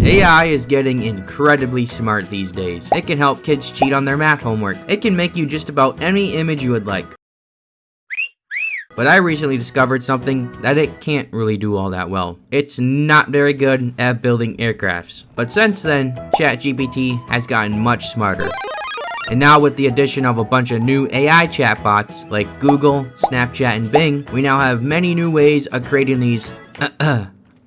AI is getting incredibly smart these days. It can help kids cheat on their math homework. It can make you just about any image you would like. But I recently discovered something that it can't really do all that well. It's not very good at building aircrafts. But since then, ChatGPT has gotten much smarter. And now with the addition of a bunch of new AI chatbots like Google, Snapchat, and Bing, we now have many new ways of creating these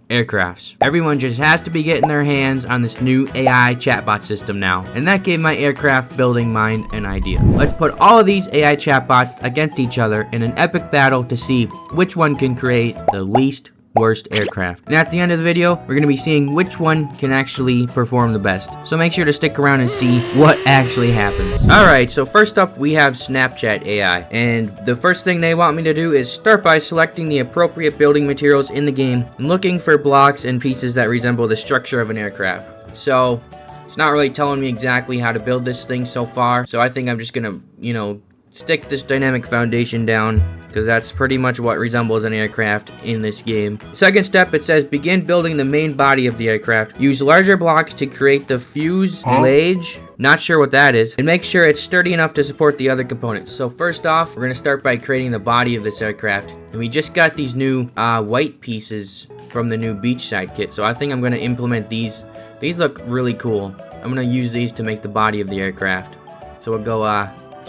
aircrafts. Everyone just has to be getting their hands on this new AI chatbot system now. And that gave my aircraft building mind an idea. Let's put all of these AI chatbots against each other in an epic battle to see which one can create the least worst aircraft. And at the end of the video, we're going to be seeing which one can actually perform the best. So make sure to stick around and see what actually happens. Alright, so first up we have Snapchat AI. And the first thing they want me to do is start by selecting the appropriate building materials in the game and looking for blocks and pieces that resemble the structure of an aircraft. So it's not really telling me exactly how to build this thing so far. So I think I'm just going to, stick this dynamic foundation down, because that's pretty much what resembles an aircraft in this game. Second step, it says begin building the main body of the aircraft. Use larger blocks to create the fuselage. Not sure what that is. And make sure it's sturdy enough to support the other components. So first off, we're going to start by creating the body of this aircraft. And we just got these new white pieces from the new beachside kit. So I think I'm going to implement these. These look really cool. I'm going to use these to make the body of the aircraft. So we'll go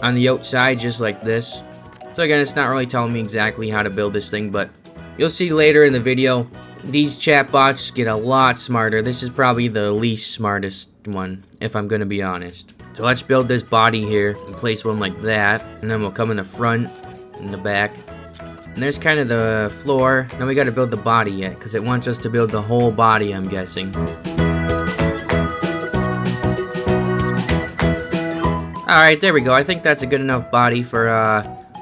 on the outside just like this. So again, it's not really telling me exactly how to build this thing, but you'll see later in the video, these chatbots get a lot smarter. This is probably the least smartest one, if I'm going to be honest. So let's build this body here and place one like that. And then we'll come in the front and the back. And there's kind of the floor. Now we got to build the body yet, because it wants us to build the whole body, I'm guessing. Alright, there we go. I think that's a good enough body for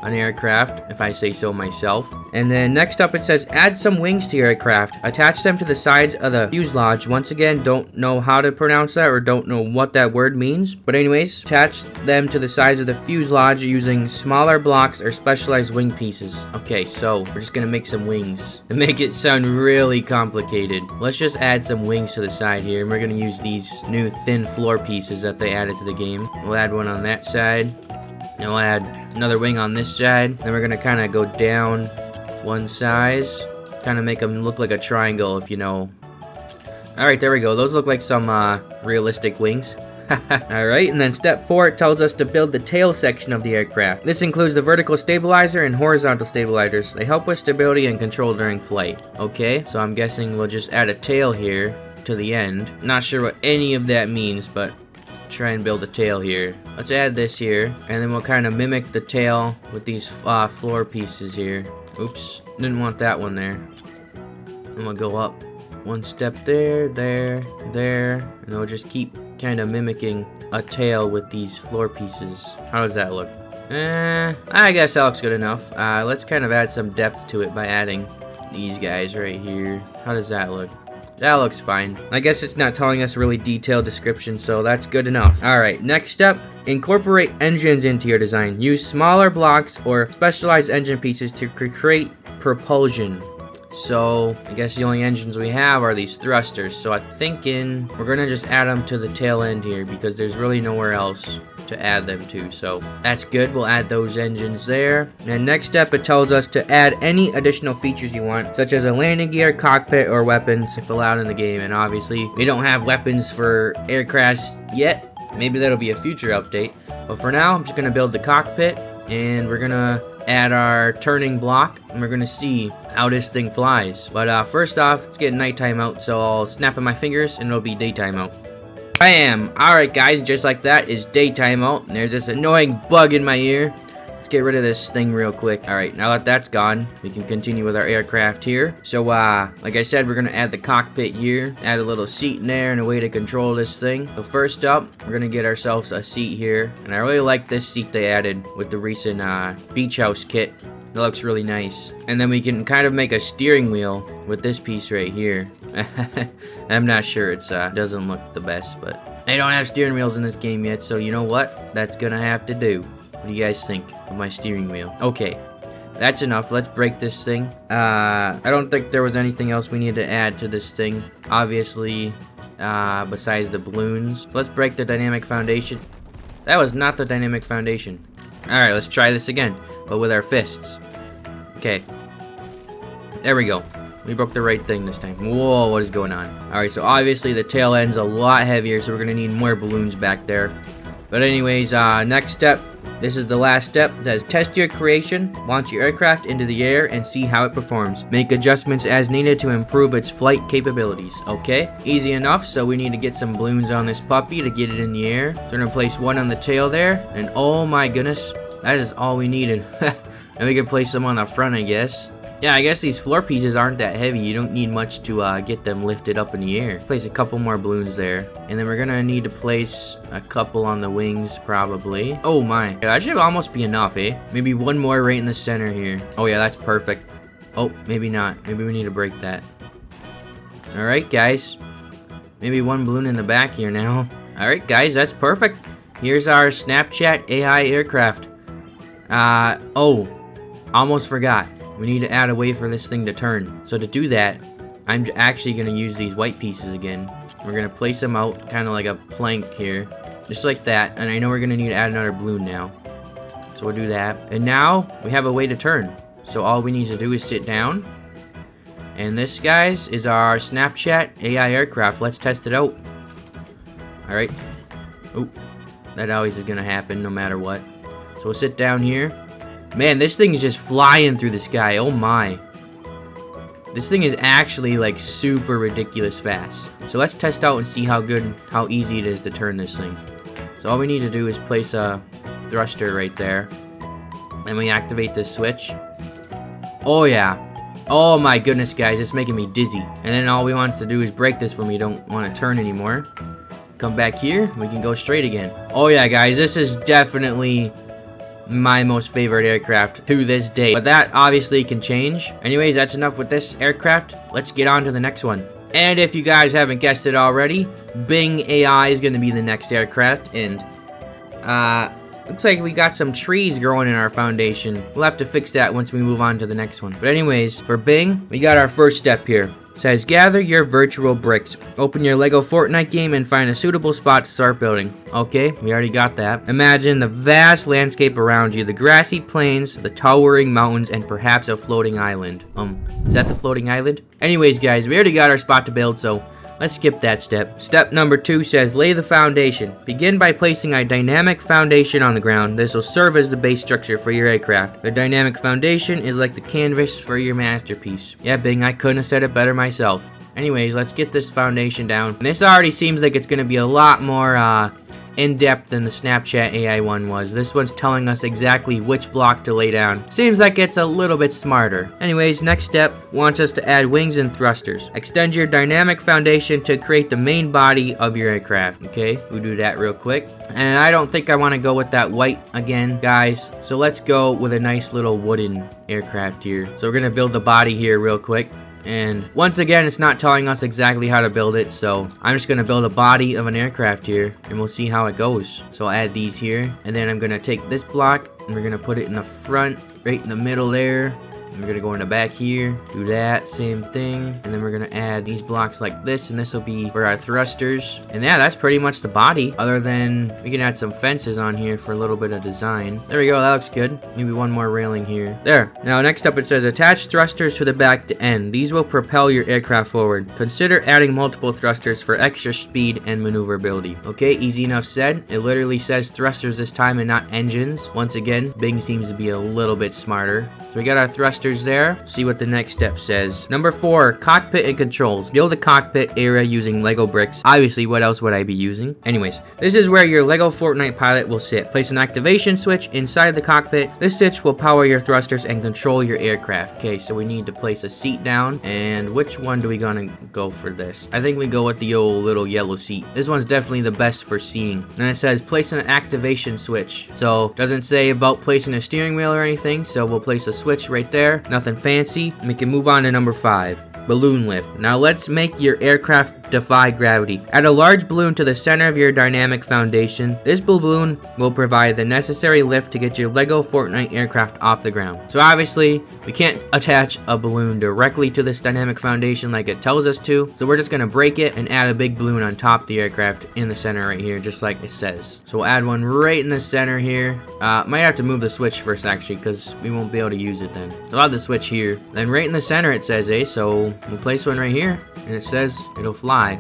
an aircraft, if I say so myself. And then next up it says add some wings to your aircraft. Attach them to the sides of the fuselage. Once again, don't know how to pronounce that or don't know what that word means. But anyways, attach them to the sides of the fuselage using smaller blocks or specialized wing pieces. Okay, so we're just gonna make some wings and make it sound really complicated. Let's just add some wings to the side here, and we're gonna use these new thin floor pieces that they added to the game. We'll add one on that side. And we'll add another wing on this side. Then we're going to kind of go down one size. Kind of make them look like a triangle, if you know. Alright, there we go. Those look like some realistic wings. Alright, and then step 4, it tells us to build the tail section of the aircraft. This includes the vertical stabilizer and horizontal stabilizers. They help with stability and control during flight. Okay, so I'm guessing we'll just add a tail here to the end. Not sure what any of that means, but try and build a tail here. Let's add this here, and then we'll kind of mimic the tail with these floor pieces here. Oops, didn't want that one there. And we'll go up one step there, there, and we'll just keep kind of mimicking a tail with these floor pieces. How does that look? I guess that looks good enough. Let's kind of add some depth to it by adding these guys right here. How does that look? That looks fine. I guess it's not telling us a really detailed description, so that's good enough. Alright, next step, incorporate engines into your design. Use smaller blocks or specialized engine pieces to create propulsion. So, I guess the only engines we have are these thrusters, so I'm thinking we're gonna just add them to the tail end here, because there's really nowhere else to add them to, so that's good. We'll add those engines there. And next step, it tells us to add any additional features you want, such as a landing gear, cockpit, or weapons if allowed in the game. And obviously we don't have weapons for aircrafts yet. Maybe that'll be a future update, but for now I'm just gonna build the cockpit, and we're gonna add our turning block, and we're gonna see how this thing flies. But first off, let's get nighttime out, so I'll snap on my fingers and it'll be daytime out. Bam! Alright guys, just like that is daytime out, and there's this annoying bug in my ear. Let's get rid of this thing real quick. Alright, now that that's gone, we can continue with our aircraft here. So like I said, we're gonna add the cockpit here, add a little seat in there and a way to control this thing. So first up, we're gonna get ourselves a seat here, and I really like this seat they added with the recent beach house kit. It looks really nice. And then we can kind of make a steering wheel with this piece right here. I'm not sure, it's doesn't look the best, but they don't have steering wheels in this game yet, so you know what? That's gonna have to do. What do you guys think of my steering wheel? Okay, that's enough. Let's break this thing. I don't think there was anything else we needed to add to this thing. Obviously, besides the balloons. So let's break the dynamic foundation. That was not the dynamic foundation. Alright, let's try this again, but with our fists. Okay. There we go. We broke the right thing this time. Whoa, what is going on? Alright, so obviously the tail end's a lot heavier, so we're gonna need more balloons back there. But anyways, next step. This is the last step. It says test your creation, launch your aircraft into the air, and see how it performs. Make adjustments as needed to improve its flight capabilities. Okay, easy enough. So we need to get some balloons on this puppy to get it in the air. So we're gonna place one on the tail there, and oh my goodness, that is all we needed. And we can place them on the front, I guess. Yeah, I guess these floor pieces aren't that heavy. You don't need much to get them lifted up in the air. Place a couple more balloons there. And then we're gonna need to place a couple on the wings, probably. Oh my. Yeah, that should almost be enough, eh? Maybe one more right in the center here. Oh yeah, that's perfect. Oh, maybe not. Maybe we need to break that. Alright, guys. Maybe one balloon in the back here now. Alright, guys, that's perfect. Here's our Snapchat AI aircraft. Oh. Almost forgot. We need to add a way for this thing to turn. So to do that, I'm actually going to use these white pieces again. We're going to place them out kind of like a plank here. Just like that. And I know we're going to need to add another balloon now. So we'll do that. And now we have a way to turn. So all we need to do is sit down. And this, guys, is our Snapchat AI aircraft. Let's test it out. Alright. Oh, that always is going to happen no matter what. So we'll sit down here. Man, this thing is just flying through the sky. Oh my. This thing is actually like super ridiculous fast. So let's test out and see how easy it is to turn this thing. So all we need to do is place a thruster right there. And we activate this switch. Oh yeah. Oh my goodness, guys, it's making me dizzy. And then all we want to do is break this when we don't want to turn anymore. Come back here, we can go straight again. Oh yeah, guys, this is definitely my most favorite aircraft to this day, but that obviously can change. Anyways, that's enough with this aircraft. Let's get on to the next one. And if you guys haven't guessed it already, Bing AI is going to be the next aircraft. And looks like we got some trees growing in our foundation. We'll have to fix that once we move on to the next one. But anyways, for Bing, we got our first step here. It says gather your virtual bricks. Open your Lego Fortnite game and find a suitable spot to start building. Okay, we already got that. Imagine the vast landscape around you, the grassy plains, the towering mountains, and perhaps a floating island. Is that the floating island? Anyways, guys, we already got our spot to build, so let's skip that step. Step number 2 says lay the foundation. Begin by placing a dynamic foundation on the ground. This will serve as the base structure for your aircraft. The dynamic foundation is like the canvas for your masterpiece. Yeah, Bing, I couldn't have said it better myself. Anyways, let's get this foundation down. And this already seems like it's going to be a lot more in-depth than the Snapchat AI one was. This one's telling us exactly which block to lay down. Seems like it's a little bit smarter. Anyways, next step wants us to add wings and thrusters. Extend your dynamic foundation to create the main body of your aircraft. Okay, we'll do that real quick. And I don't think I want to go with that white again, guys. So let's go with a nice little wooden aircraft here. So we're going to build the body here real quick. And once again, it's not telling us exactly how to build it, so I'm just going to build a body of an aircraft here, and we'll see how it goes. So I'll add these here, and then I'm going to take this block, and we're going to put it in the front, right in the middle there. And we're going to go in the back here, do that, same thing. And then we're going to add these blocks like this, and this will be for our thrusters. And yeah, that's pretty much the body, other than we can add some fences on here for a little bit of design. There we go, that looks good. Maybe one more railing here. There. Now, next up it says attach thrusters to the back to end. These will propel your aircraft forward. Consider adding multiple thrusters for extra speed and maneuverability. Okay, easy enough said. It literally says thrusters this time and not engines. Once again, Bing seems to be a little bit smarter. So we got our thrusters there. See what the next step says. Number 4, cockpit and controls. Build a cockpit area using Lego bricks. Obviously, what else would I be using? Anyways, this is where your Lego Fortnite pilot will sit. Place an activation switch inside the cockpit. This switch will power your thrusters and control your aircraft. Okay, so we need to place a seat down. And which one do we gonna go for this? I think we go with the old little yellow seat. This one's definitely the best for seeing. And it says place an activation switch. So doesn't say about placing a steering wheel or anything. So we'll place a switch right there. Nothing fancy. We can move on to number 5. Balloon lift. Now let's make your aircraft defy gravity. Add a large balloon to the center of your dynamic foundation. This balloon will provide the necessary lift to get your LEGO Fortnite aircraft off the ground. So obviously, we can't attach a balloon directly to this dynamic foundation like it tells us to. So we're just gonna break it and add a big balloon on top of the aircraft in the center right here, just like it says. So we'll add one right in the center here. Might have to move the switch first actually, because we won't be able to use it then. So I'll have the switch here. Then right in the center it says, so we'll place one right here, and it says it'll fly.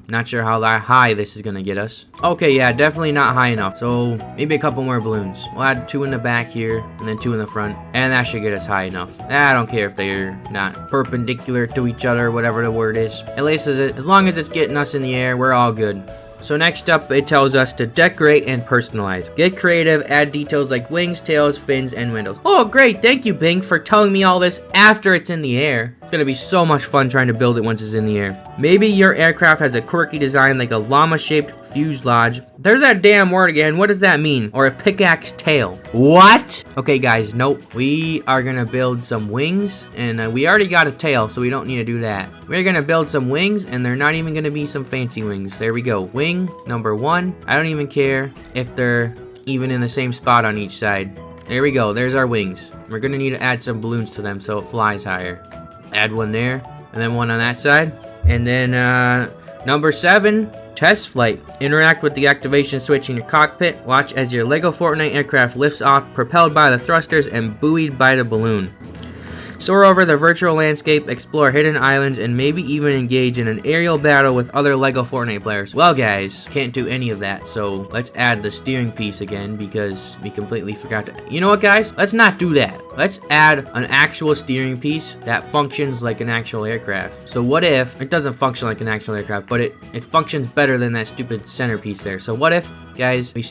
Not sure how high this is gonna get us. Okay, yeah, definitely not high enough. So maybe a couple more balloons. We'll add 2 in the back here, and then 2 in the front, and that should get us high enough. I don't care if they're not perpendicular to each other, whatever the word is. At least as long as it's getting us in the air, we're all good. So next up, it tells us to decorate and personalize. Get creative, add details like wings, tails, fins, and windows. Oh, great. Thank you, Bing, for telling me all this after it's in the air. It's gonna be so much fun trying to build it once it's in the air. Maybe your aircraft has a quirky design like a llama-shaped fuselage. There's that damn word again. What does that mean? Or a pickaxe tail. What? Okay, guys, nope. We are gonna build some wings, and we already got a tail, so we don't need to do that. We're gonna build some wings, and they're not even gonna be some fancy wings. There we go. Wing number 1. I don't even care if they're even in the same spot on each side. There we go. There's our wings. We're gonna need to add some balloons to them so it flies higher. Add one there, and then one on that side. And then number 7, test flight. Interact with the activation switch in your cockpit. Watch as your LEGO Fortnite aircraft lifts off, propelled by the thrusters and buoyed by the balloon. Soar over the virtual landscape, explore hidden islands, and maybe even engage in an aerial battle with other LEGO Fortnite players. Well, guys, can't do any of that, so let's add the steering piece again because we completely forgot to... You know what, guys? Let's not do that. Let's add an actual steering piece that functions like an actual aircraft. So what if... It doesn't function like an actual aircraft, but it functions better than that stupid centerpiece there. So what if, guys, we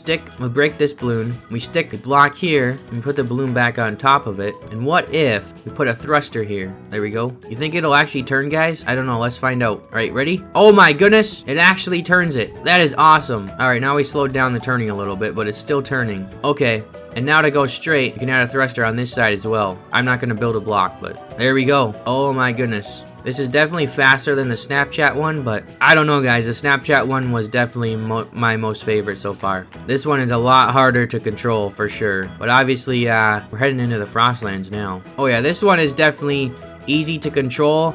break this balloon, we stick the block here, and we put the balloon back on top of it, and what if we put a thruster here? There we go. You think it'll actually turn, guys? I don't know. Let's find out. All right, ready? Oh my goodness. It actually turns it. That is awesome. All right, now we slowed down the turning a little bit, but it's still turning. Okay, and now to go straight, you can add a thruster on this side as well. I'm not going to build a block, but there we go. Oh my goodness. This is definitely faster than the Snapchat one, but I don't know, guys. The Snapchat one was definitely my most favorite so far. This one is a lot harder to control for sure, but obviously we're heading into the Frostlands now. Oh yeah, this one is definitely easy to control.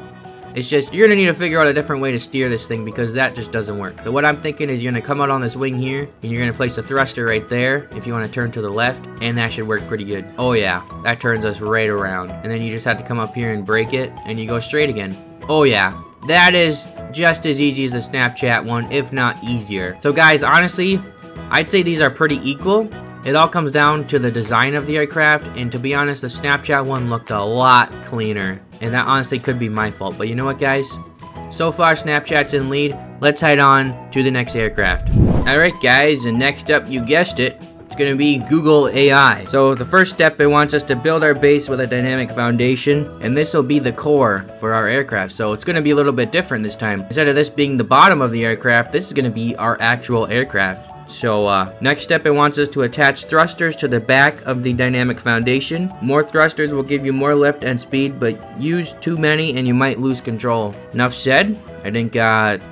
It's just, you're gonna need to figure out a different way to steer this thing because that just doesn't work. So what I'm thinking is you're gonna come out on this wing here, and you're gonna place a thruster right there if you want to turn to the left, and that should work pretty good. Oh yeah, that turns us right around. And then you just have to come up here and break it, and you go straight again. Oh yeah, that is just as easy as the Snapchat one, if not easier. So guys, honestly, I'd say these are pretty equal. It all comes down to the design of the aircraft, and to be honest, the Snapchat one looked a lot cleaner. And that honestly could be my fault. But you know what, guys? So far, Snapchat's in lead. Let's head on to the next aircraft. Alright, guys, and next up, you guessed it, it's going to be Google AI. So the first step, it wants us to build our base with a dynamic foundation, and this will be the core for our aircraft. So it's going to be a little bit different this time. Instead of this being the bottom of the aircraft, this is going to be our actual aircraft. So next step, it wants us to attach thrusters to the back of the dynamic foundation. More thrusters will give you more lift and speed, but use too many and you might lose control. Enough said. I think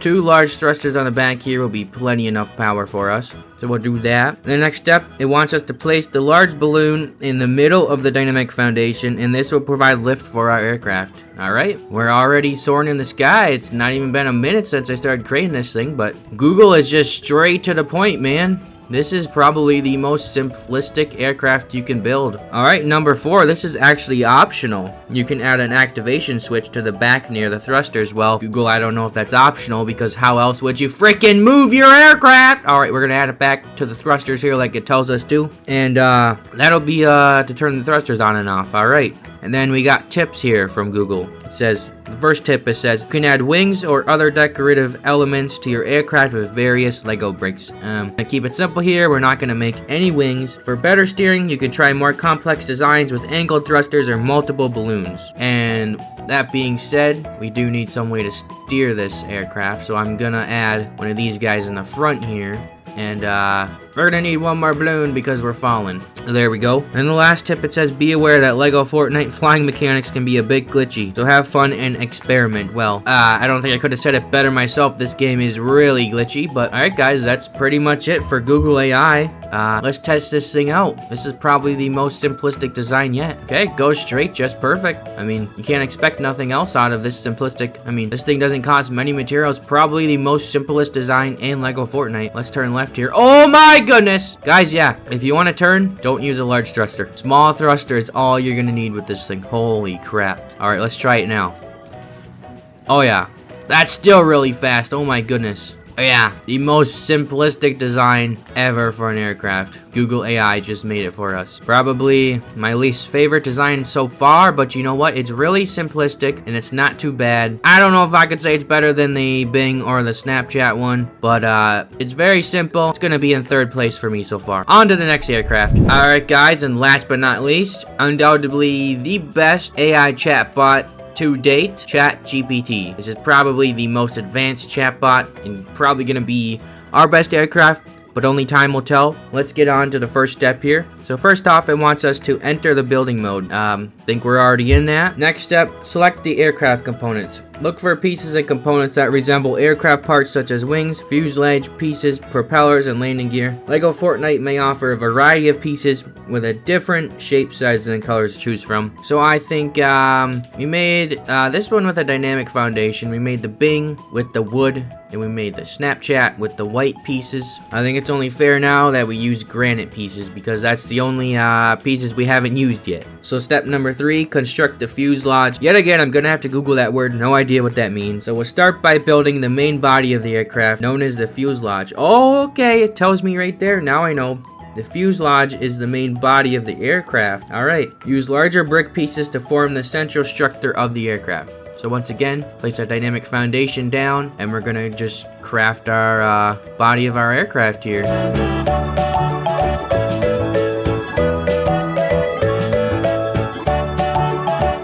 2 large thrusters on the back here will be plenty enough power for us. So we'll do that. The next step, it wants us to place the large balloon in the middle of the dynamic foundation, and this will provide lift for our aircraft. Alright, we're already soaring in the sky. It's not even been a minute since I started creating this thing, but Google is just straight to the point, man. This is probably the most simplistic aircraft you can build. Alright, number 4, this is actually optional. You can add an activation switch to the back near the thrusters. Well, Google, I don't know if that's optional because how else would you freaking move your aircraft? Alright, we're gonna add it back to the thrusters here like it tells us to. And that'll be to turn the thrusters on and off. Alright. And then we got tips here from Google. It says, the first tip, it says, you can add wings or other decorative elements to your aircraft with various Lego bricks. To keep it simple here, we're not going to make any wings. For better steering, you can try more complex designs with angled thrusters or multiple balloons. And that being said, we do need some way to steer this aircraft, so I'm gonna add one of these guys in the front here. And we're gonna need one more balloon because we're falling. There we go. And the last tip, it says, be aware that LEGO Fortnite flying mechanics can be a bit glitchy, so have fun and experiment. Well, I don't think I could have said it better myself. This game is really glitchy. But alright guys, that's pretty much it for Google AI. Let's test this thing out. This is probably the most simplistic design yet. Okay, goes straight, just perfect. I mean, you can't expect nothing else out of this simplistic. I mean, this thing doesn't cost many materials. Probably the most simplest design in LEGO Fortnite. Let's turn left here. Oh my goodness! Guys, yeah, if you want to turn, don't use a large thruster. Small thruster is all you're gonna need with this thing. Holy crap. Alright, let's try it now. Oh yeah, that's still really fast. Oh my goodness. Yeah, the most simplistic design ever for an aircraft. Google AI just made it for us. Probably my least favorite design so far, but you know what? It's really simplistic and it's not too bad. I don't know if I could say it's better than the Bing or the Snapchat one, but it's very simple. It's gonna be in third place for me so far. On to the next aircraft. Alright guys, and last but not least, undoubtedly the best AI chatbot to date, ChatGPT. This is probably the most advanced chatbot and probably gonna be our best aircraft, but only time will tell. Let's get on to the first step here. So first off, it wants us to enter the building mode. Think we're already in that. Next step, select the aircraft components. Look for pieces and components that resemble aircraft parts such as wings, fuselage pieces, propellers, and landing gear. LEGO Fortnite may offer a variety of pieces with a different shape, sizes, and colors to choose from. So I think we made this one with a dynamic foundation. We made the Bing with the wood, and we made the Snapchat with the white pieces. I think it's only fair now that we use granite pieces because that's the only pieces we haven't used yet. So step number 3, construct the fuselage. Yet again, I'm gonna have to Google that word. No idea what that means. So we'll start by building the main body of the aircraft, known as the fuselage. Oh, okay, it tells me right there. Now I know. The fuselage is the main body of the aircraft. Alright, use larger brick pieces to form the central structure of the aircraft. So once again, place our dynamic foundation down, and we're gonna just craft our body of our aircraft here.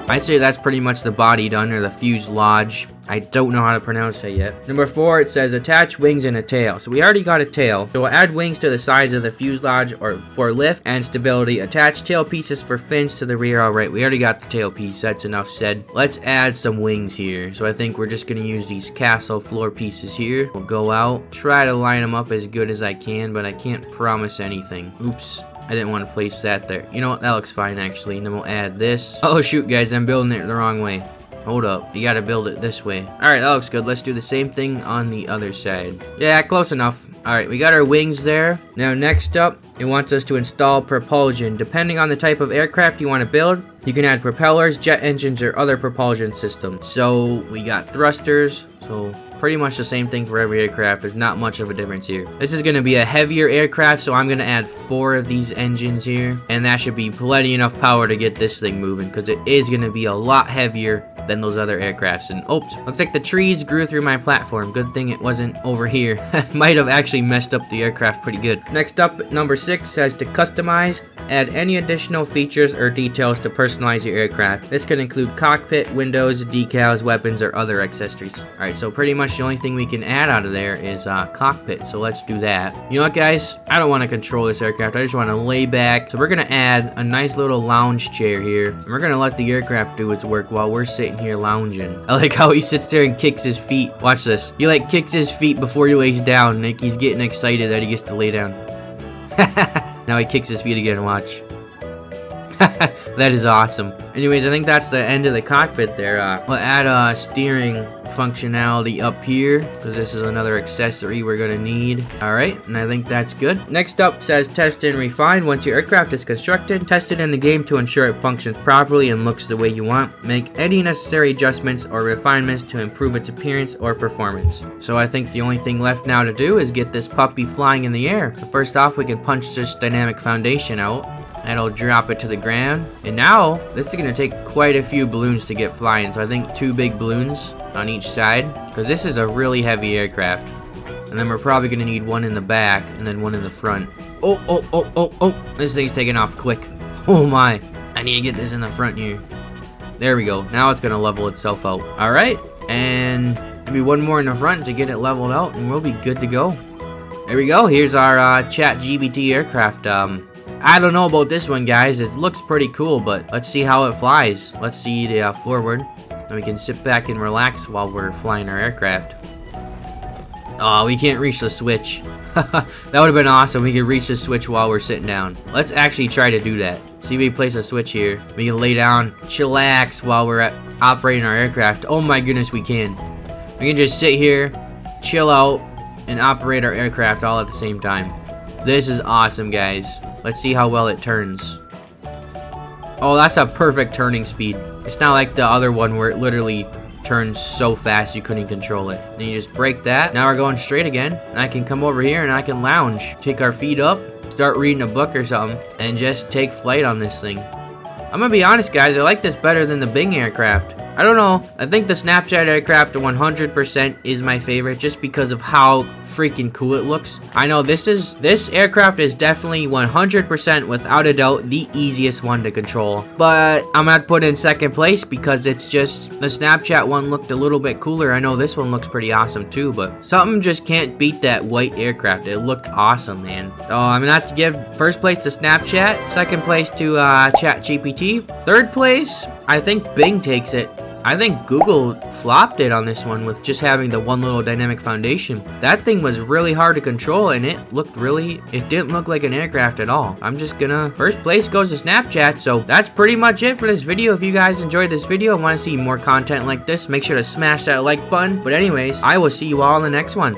I'd say that's pretty much the body done, or the fuselage. I don't know how to pronounce it yet. Number 4, it says attach wings and a tail. So we already got a tail. So we'll add wings to the sides of the fuselage or for lift and stability. Attach tail pieces for fins to the rear. Alright, we already got the tail piece. That's enough said. Let's add some wings here. So I think we're just going to use these castle floor pieces here. We'll go out, try to line them up as good as I can, but I can't promise anything. Oops. I didn't want to place that there. You know what? That looks fine, actually. And then we'll add this. Oh, shoot, guys. I'm building it the wrong way. Hold up. You gotta build it this way. Alright, that looks good. Let's do the same thing on the other side. Yeah, close enough. Alright, we got our wings there. Now, next up, it wants us to install propulsion. Depending on the type of aircraft you want to build, you can add propellers, jet engines, or other propulsion systems. So, we got thrusters. So, pretty much the same thing for every aircraft. There's not much of a difference here. This is going to be a heavier aircraft, so I'm going to add 4 of these engines here. And that should be plenty enough power to get this thing moving, because it is going to be a lot heavier than those other aircrafts. And oops, looks like the trees grew through my platform. Good thing it wasn't over here. Might have actually messed up the aircraft pretty good. Next up, number 6 says to customize. Add any additional features or details to personalize your aircraft. This can include cockpit, windows, decals, weapons, or other accessories. Alright, so pretty much the only thing we can add out of there is cockpit. So let's do that. You know what, guys? I don't want to control this aircraft. I just want to lay back. So we're going to add a nice little lounge chair here. And we're going to let the aircraft do its work while we're sitting here lounging. I like how he sits there and kicks his feet. Watch this. He like kicks his feet before he lays down. Like he's getting excited that he gets to lay down. Now he kicks his feet again. Watch. That is awesome. Anyways, I think that's the end of the cockpit there. We'll add steering functionality up here, because this is another accessory we're going to need. Alright, and I think that's good. Next up says test and refine. Once your aircraft is constructed, test it in the game to ensure it functions properly and looks the way you want. Make any necessary adjustments or refinements to improve its appearance or performance. So I think the only thing left now to do is get this puppy flying in the air. So first off, we can punch this dynamic foundation out. That'll drop it to the ground. And now, this is going to take quite a few balloons to get flying. So I think 2 big balloons on each side, because this is a really heavy aircraft. And then we're probably going to need 1 in the back and then 1 in the front. Oh. This thing's taking off quick. Oh my. I need to get this in the front here. There we go. Now it's going to level itself out. Alright. And maybe 1 more in the front to get it leveled out, and we'll be good to go. There we go. Here's our ChatGPT aircraft. I don't know about this one, guys. It looks pretty cool, but let's see how it flies. Let's see the forward. And we can sit back and relax while we're flying our aircraft. Oh, we can't reach the switch. That would have been awesome. We could reach the switch while we're sitting down. Let's actually try to do that. See if we place a switch here. We can lay down, chillax while we're operating our aircraft. Oh my goodness, we can. We can just sit here, chill out, and operate our aircraft all at the same time. This is awesome, guys. Let's see how well it turns. Oh, that's a perfect turning speed. It's not like the other one where it literally turns so fast you couldn't control it. Then you just break that. Now we're going straight again. And I can come over here and I can lounge. Take our feet up, start reading a book or something, and just take flight on this thing. I'm gonna be honest, guys, I like this better than the Bing aircraft. I don't know, I think the Snapchat aircraft 100% is my favorite just because of how freaking cool it looks. I know this aircraft is definitely 100% without a doubt the easiest one to control. But I'm gonna put it in second place because it's just the Snapchat one looked a little bit cooler. I know this one looks pretty awesome too, but something just can't beat that white aircraft. It looked awesome, man. So I'm gonna have to give first place to Snapchat, second place to ChatGPT, third place I think Bing takes it. I think Google flopped it on this one with just having the one little dynamic foundation. That thing was really hard to control and it didn't look like an aircraft at all. I'm just gonna, first place goes to Snapchat. So that's pretty much it for this video. If you guys enjoyed this video and want to see more content like this, make sure to smash that like button. But anyways, I will see you all in the next one.